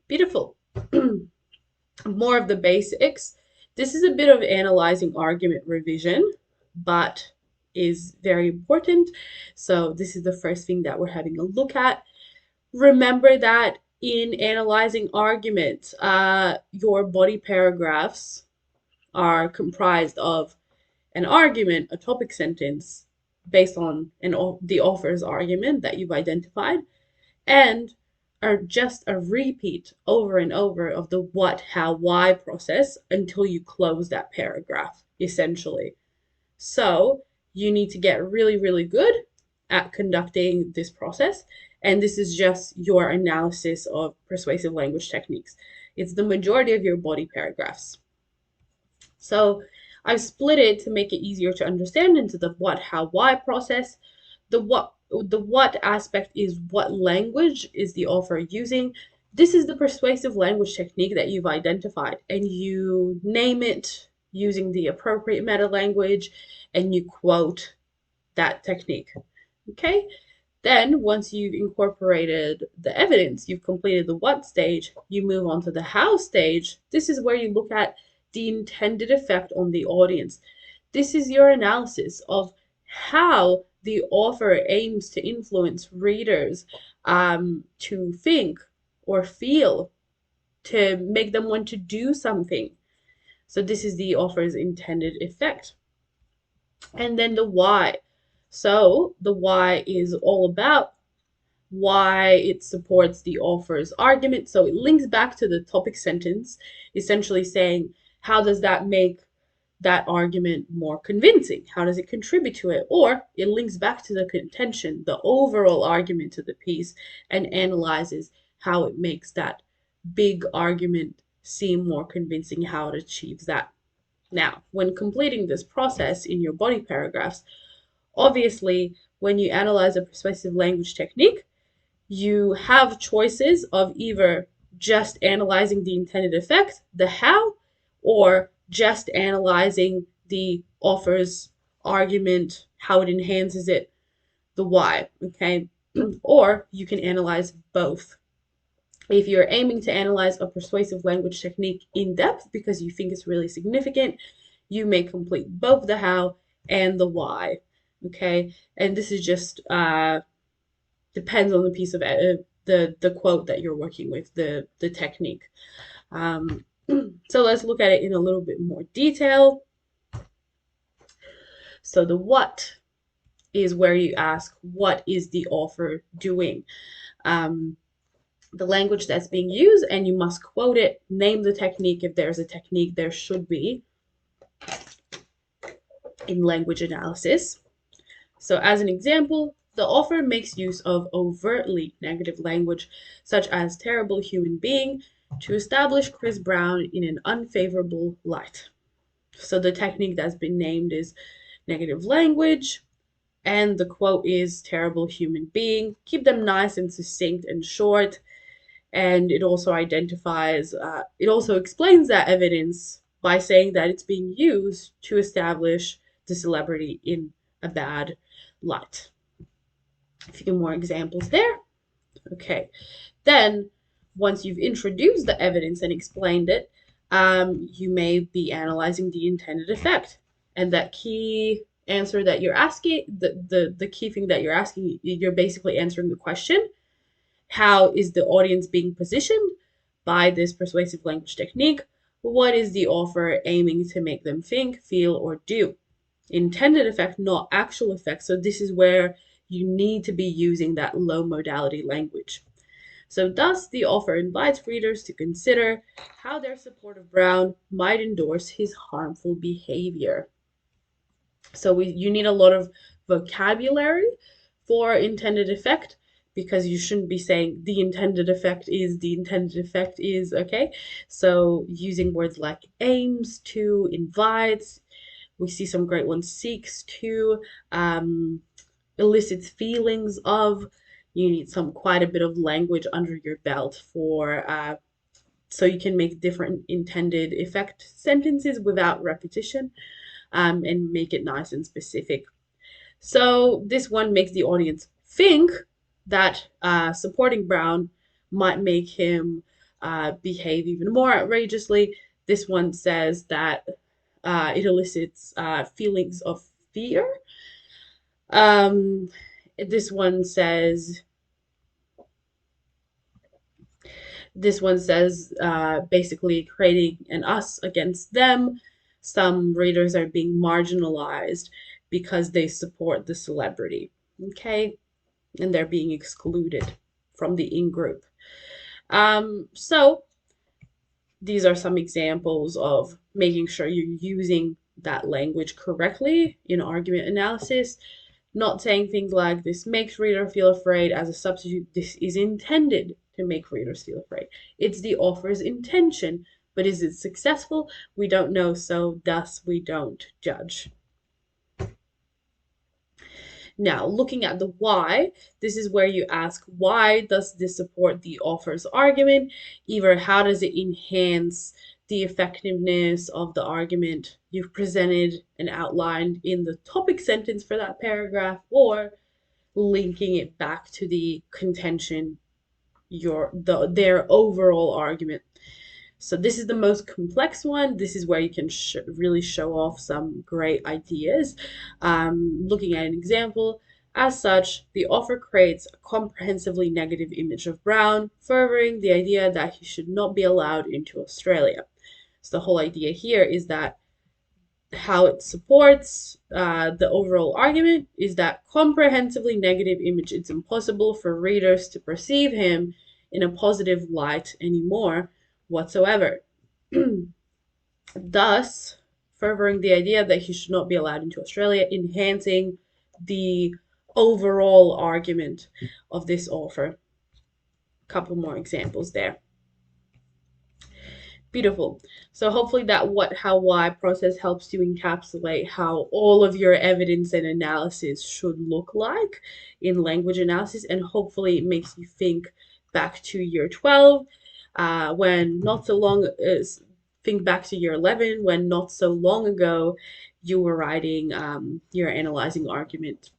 Beautiful. More of the basics. This is a bit of analyzing argument revision, but is very important. So this is the first thing that we're having a look at. Remember that in analyzing arguments, your body paragraphs are comprised of an argument, a topic sentence based on the author's argument that you've identified, and are just a repeat over and over of the what, how, why process until you close that paragraph, essentially. So you need to get really, really good at conducting this process. And this is just your analysis of persuasive language techniques. It's the majority of your body paragraphs. So I've split it to make it easier to understand into the what, how, why process. The what aspect is what language is the author using. This is the persuasive language technique that you've identified, and you name it using the appropriate meta language and you quote that technique. Okay? Then, once you've incorporated the evidence, you've completed the what stage, you move on to the how stage. This is where you look at the intended effect on the audience. This is your analysis of how the author aims to influence readers to think or feel, to make them want to do something. So this is the author's intended effect. And then the why. So the why is all about why it supports the author's argument. So it links back to the topic sentence, essentially saying, how does that make that argument more convincing? How does it contribute to it? Or it links back to the contention, the overall argument of the piece, and analyzes how it makes that big argument seem more convincing, how it achieves that. Now, when completing this process in your body paragraphs, obviously, when you analyze a persuasive language technique, you have choices of either just analyzing the intended effect, the how, or just analyzing the author's argument, how it enhances it, the why, okay? Or you can analyze both. If you're aiming to analyze a persuasive language technique in depth because you think it's really significant, you may complete both the how and the why, okay? And this is just depends on the piece of the quote that you're working with, the technique. So let's look at it in a little bit more detail. So the what is where you ask, what is the author doing? The language that's being used, and you must quote it, name the technique. If there's a technique, there should be in language analysis. So as an example, the author makes use of overtly negative language, such as terrible human being, to establish Chris Brown in an unfavorable light. So the technique that's been named is negative language, and the quote is terrible human being. Keep them nice and succinct and short. And it also identifies, it also explains that evidence by saying that it's being used to establish the celebrity in a bad light. A few more examples there. Okay. Then, once you've introduced the evidence and explained it, you may be analyzing the intended effect. And that key answer that you're asking, the key thing that you're asking, you're basically answering the question, how is the audience being positioned by this persuasive language technique? What is the author aiming to make them think, feel, or do? Intended effect, not actual effect. So this is where you need to be using that low modality language. So thus, the author invites readers to consider how their support of Brown might endorse his harmful behavior. So you need a lot of vocabulary for intended effect, because you shouldn't be saying the intended effect is, okay? So using words like aims to, invites, we see some great ones, seeks to, elicits feelings of. You need quite a bit of language under your belt for so you can make different intended effect sentences without repetition, and make it nice and specific. So this one makes the audience think that supporting Brown might make him behave even more outrageously. This one says that it elicits feelings of fear. Um, this one says basically creating an us against them. Some readers are being marginalized because they support the celebrity. Okay, and they're being excluded from the in group. So these are some examples of making sure you're using that language correctly in argument analysis. Not saying things like this makes reader feel afraid as a substitute. This is intended to make readers feel afraid. It's the author's intention, but is it successful? We don't know, so thus we don't judge. Now, looking at the why, this is where you ask, why does this support the author's argument? Either how does it enhance the effectiveness of the argument you've presented and outlined in the topic sentence for that paragraph, or linking it back to the contention, their overall argument. So this is the most complex one. This is where you can really show off some great ideas. Looking at an example, as such, the author creates a comprehensively negative image of Brown, furthering the idea that he should not be allowed into Australia. So the whole idea here is that how it supports the overall argument is that comprehensively negative image, it's impossible for readers to perceive him in a positive light anymore whatsoever. Thus, furthering the idea that he should not be allowed into Australia, enhancing the overall argument of this author. A couple more examples there. Beautiful. So hopefully that what, how, why process helps you encapsulate how all of your evidence and analysis should look like in language analysis, and hopefully it makes you think back to year 12 when not so long think back to year 11 when not so long ago you were writing your analyzing argument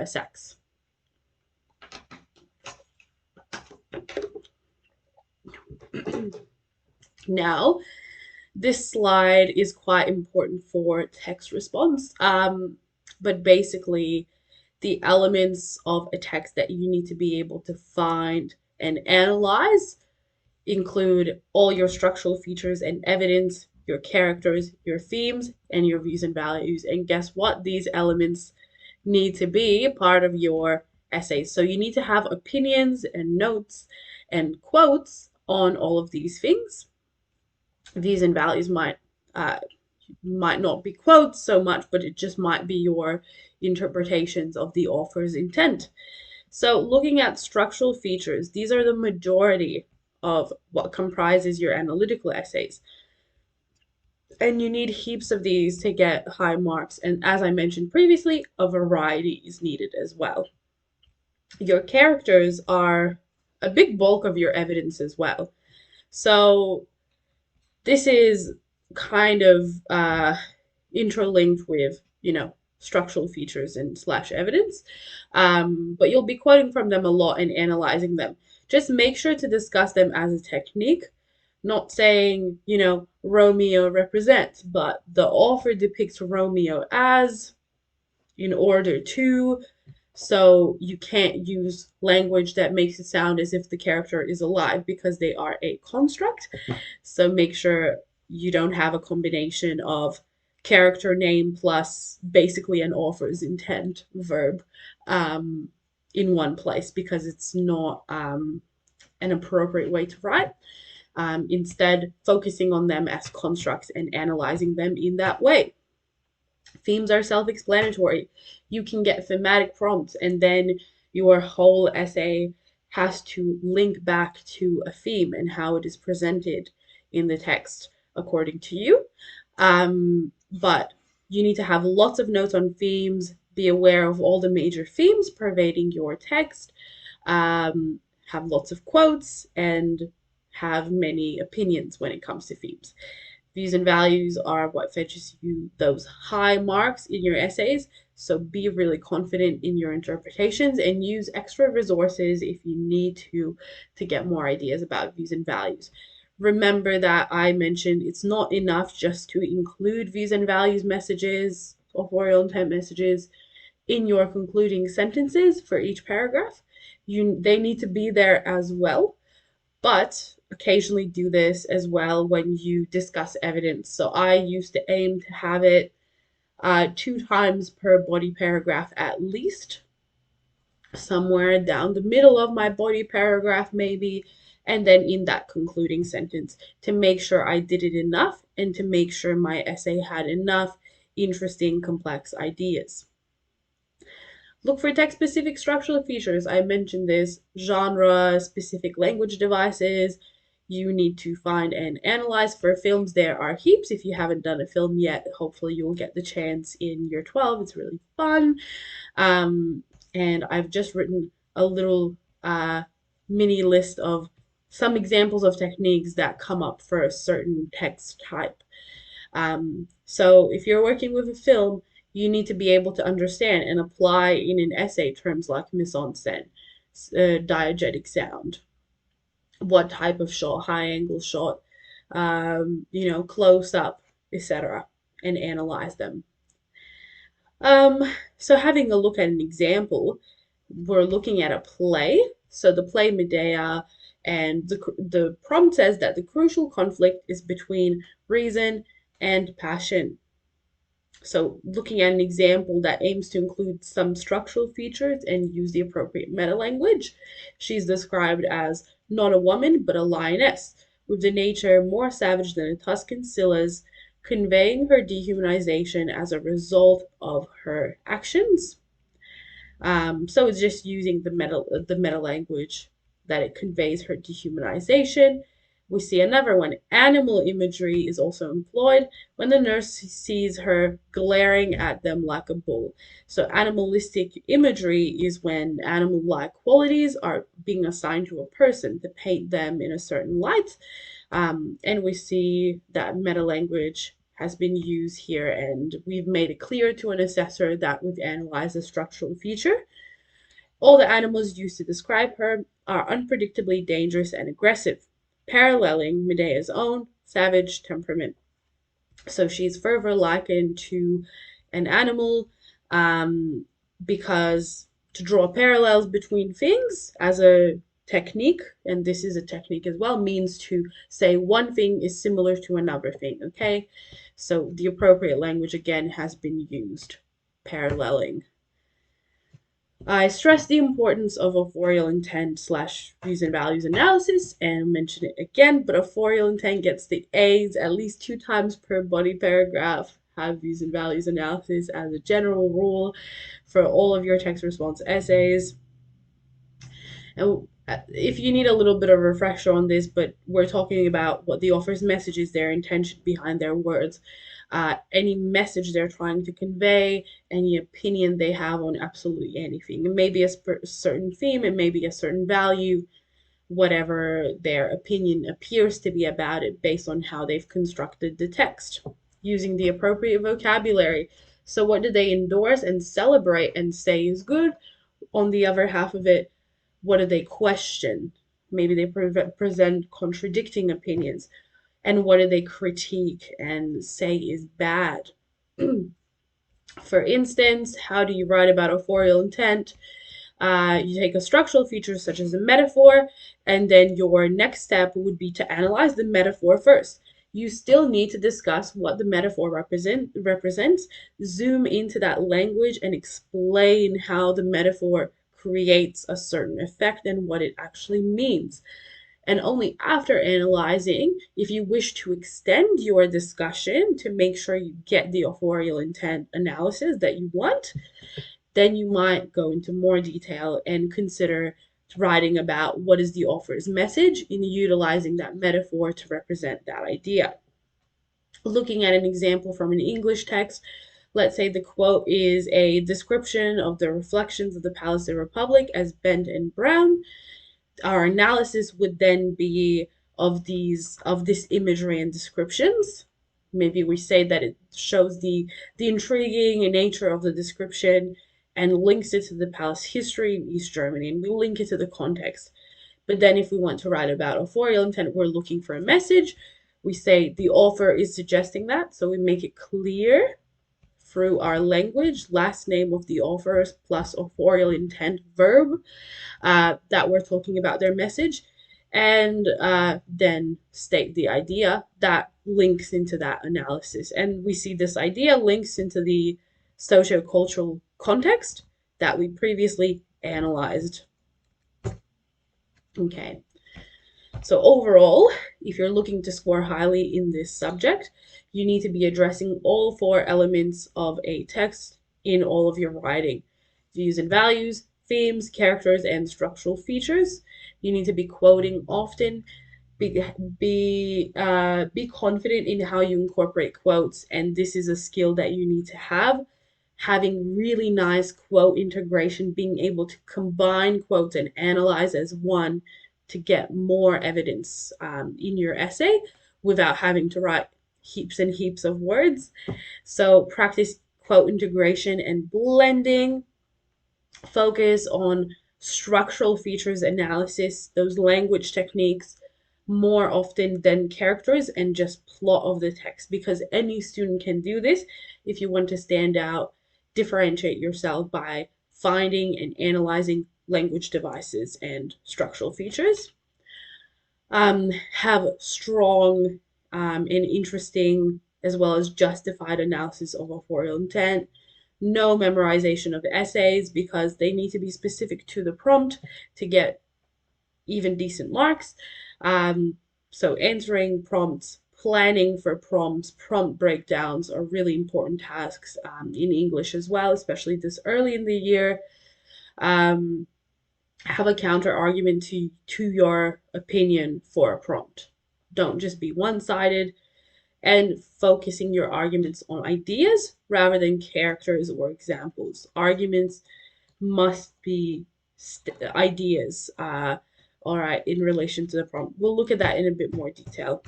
sex. Now, this slide is quite important for text response, but basically the elements of a text that you need to be able to find and analyze include all your structural features and evidence, your characters, your themes, and your views and values. And guess what? These elements need to be part of your essay. So you need to have opinions and notes and quotes on all of these things. Views and values might not be quotes so much, but it just might be your interpretations of the author's intent. So looking at structural features, these are the majority of what comprises your analytical essays. And you need heaps of these to get high marks. And as I mentioned previously, a variety is needed as well. Your characters are a big bulk of your evidence as well. So this is kind of interlinked with, structural features and / evidence. But you'll be quoting from them a lot and analyzing them. Just make sure to discuss them as a technique, not saying, Romeo represents, but the author depicts Romeo as, in order to, so you can't use language that makes it sound as if the character is alive because they are a construct. So make sure you don't have a combination of character name plus basically an author's intent verb in one place, because it's not an appropriate way to write. Instead, focusing on them as constructs and analyzing them in that way. Themes are self-explanatory. You can get thematic prompts, and then your whole essay has to link back to a theme and how it is presented in the text according to you. But you need to have lots of notes on themes, be aware of all the major themes pervading your text, have lots of quotes, and have many opinions when it comes to themes. Views and values are what fetches you those high marks in your essays. So be really confident in your interpretations and use extra resources if you need to get more ideas about views and values. Remember that I mentioned it's not enough just to include views and values messages, authorial intent messages, in your concluding sentences for each paragraph. They need to be there as well, but occasionally do this as well when you discuss evidence. So I used to aim to have it 2 times per body paragraph at least, somewhere down the middle of my body paragraph maybe, and then in that concluding sentence, to make sure I did it enough and to make sure my essay had enough interesting, complex ideas. Look for text-specific structural features. I mentioned this, genre, specific language devices. You need to find and analyze. For films, there are heaps. If you haven't done a film yet, hopefully you'll get the chance in year 12. It's really fun. Um, and I've just written a little mini list of some examples of techniques that come up for a certain text type. So if you're working with a film, you need to be able to understand and apply in an essay terms like mise en scène, diegetic sound, what type of shot, high angle shot, close up, etc., and analyze them. So having a look at an example, we're looking at a play. So the play Medea, and the prompt says that the crucial conflict is between reason and passion. So looking at an example that aims to include some structural features and use the appropriate meta language, she's described as not a woman but a lioness, with the nature more savage than a Tuscan Scylla's, conveying her dehumanization as a result of her actions. So it's just using the meta language that it conveys her dehumanization. We see another one. Animal imagery is also employed when the nurse sees her glaring at them like a bull. So animalistic imagery is when animal-like qualities are being assigned to a person to paint them in a certain light. And we see that meta language has been used here, and we've made it clear to an assessor that we've analyzed a structural feature. All the animals used to describe her are unpredictably dangerous and aggressive, paralleling Medea's own savage temperament. So she's further likened to an animal, because to draw parallels between things as a technique, and this is a technique as well, means to say one thing is similar to another thing, okay? So the appropriate language again has been used, paralleling. I stress the importance of authorial intent slash views and values analysis and mention it again, but authorial intent gets the A's at least 2 times per body paragraph. Have views and values analysis as a general rule for all of your text response essays. And if you need a little bit of a refresher on this, but we're talking about what the author's message is, their intention behind their words, any message they're trying to convey, any opinion they have on absolutely anything. It may be a certain theme, it may be a certain value, whatever their opinion appears to be about it based on how they've constructed the text, using the appropriate vocabulary. So what do they endorse and celebrate and say is good? On the other half of it, what do they question? Maybe they present contradicting opinions. And what do they critique and say is bad? For instance, how do you write about authorial intent? You take a structural feature such as a metaphor, and then your next step would be to analyze the metaphor first. You still need to discuss what the metaphor represents, zoom into that language, and explain how the metaphor creates a certain effect and what it actually means. And only after analyzing, if you wish to extend your discussion to make sure you get the authorial intent analysis that you want, then you might go into more detail and consider writing about what is the author's message in utilizing that metaphor to represent that idea. Looking at an example from an English text, let's say the quote is a description of the reflections of the Palestine Republic as bent and brown. Our analysis would then be of this imagery and descriptions. Maybe we say that it shows the intriguing nature of the description and links it to the palace history in East Germany, and we link it to the context. But then if we want to write about authorial intent, we're looking for a message. We say the author is suggesting that, so we make it clear through our language, last name of the author plus authorial intent verb, that we're talking about their message, and then state the idea that links into that analysis. And we see this idea links into the sociocultural context that we previously analyzed. Okay. So overall, if you're looking to score highly in this subject, you need to be addressing all four elements of a text in all of your writing: views and values, themes, characters, and structural features. You need to be quoting often. Be confident in how you incorporate quotes, and this is a skill that you need to have. Having really nice quote integration, being able to combine quotes and analyze as one to get more evidence in your essay without having to write heaps and heaps of words. So practice quote integration and blending. Focus on structural features analysis, those language techniques, more often than characters and just plot of the text, because any student can do this if you want to stand out, differentiate yourself by finding and analyzing language devices and structural features. Have strong and interesting as well as justified analysis of authorial intent. No memorization of essays because they need to be specific to the prompt to get even decent marks. So answering prompts, planning for prompts, prompt breakdowns are really important tasks in English as well, especially this early in the year. Have a counter argument to your opinion for a prompt. Don't just be one-sided, and focusing your arguments on ideas rather than characters or examples. Arguments must be ideas, all right, in relation to the prompt. We'll look at that in a bit more detail.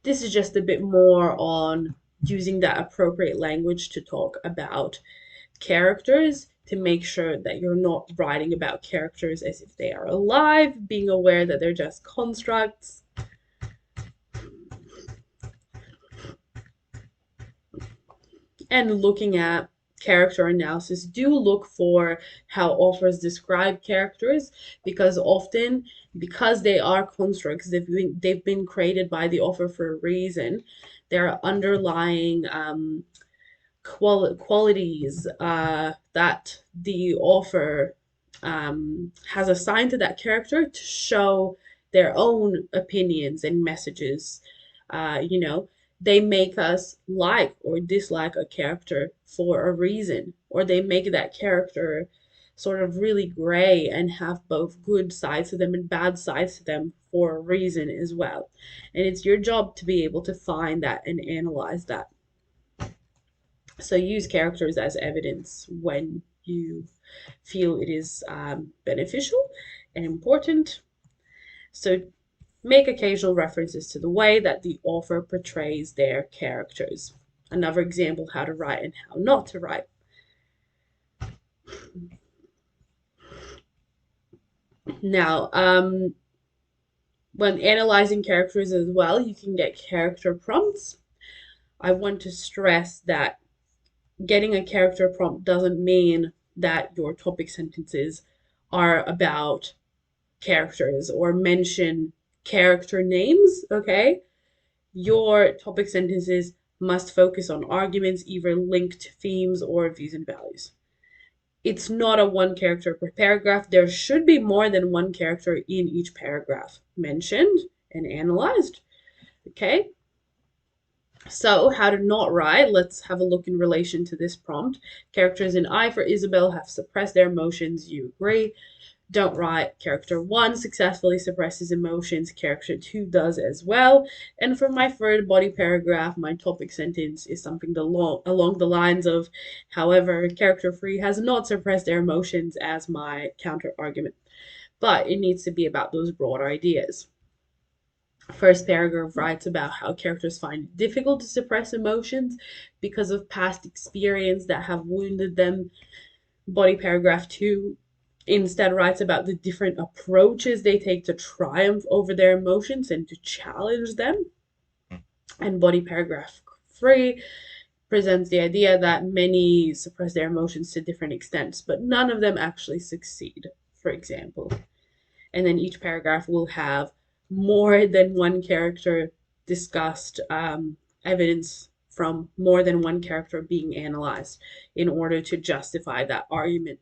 This is just a bit more on using that appropriate language to talk about characters, to make sure that you're not writing about characters as if they are alive, being aware that they're just constructs. And looking at character analysis, do look for how authors describe characters, because often, because they are constructs, they've been created by the author for a reason. There are underlying qualities that the author has assigned to that character to show their own opinions and messages. You know, they make us like or dislike a character for a reason, or they make that character sort of really gray and have both good sides to them and bad sides to them for a reason as well. And it's your job to be able to find that and analyze that. So use characters as evidence when you feel it is beneficial and important. So make occasional references to the way that the author portrays their characters. Another example, how to write and how not to write. Now, when analyzing characters as well, you can get character prompts. I want to stress that getting a character prompt doesn't mean that your topic sentences are about characters or mention character names, okay? Your topic sentences must focus on arguments, either linked to themes or views and values. It's not a one character per paragraph. There should be more than one character in each paragraph mentioned and analyzed, okay? So, how to not write? Let's have a look in relation to this prompt. Characters in I for Isabel have suppressed their emotions. You agree. Don't write. Character 1 successfully suppresses emotions. Character 2 does as well. And for my third body paragraph, my topic sentence is something along the lines of, however, character 3 has not suppressed their emotions as my counter argument. But it needs to be about those broad ideas. First paragraph writes about how characters find it difficult to suppress emotions because of past experience that have wounded them. Body paragraph 2 instead writes about the different approaches they take to triumph over their emotions and to challenge them. And body paragraph 3 presents the idea that many suppress their emotions to different extents, but none of them actually succeed, for example. And then each paragraph will have more than one character discussed, evidence from more than one character being analyzed in order to justify that argument.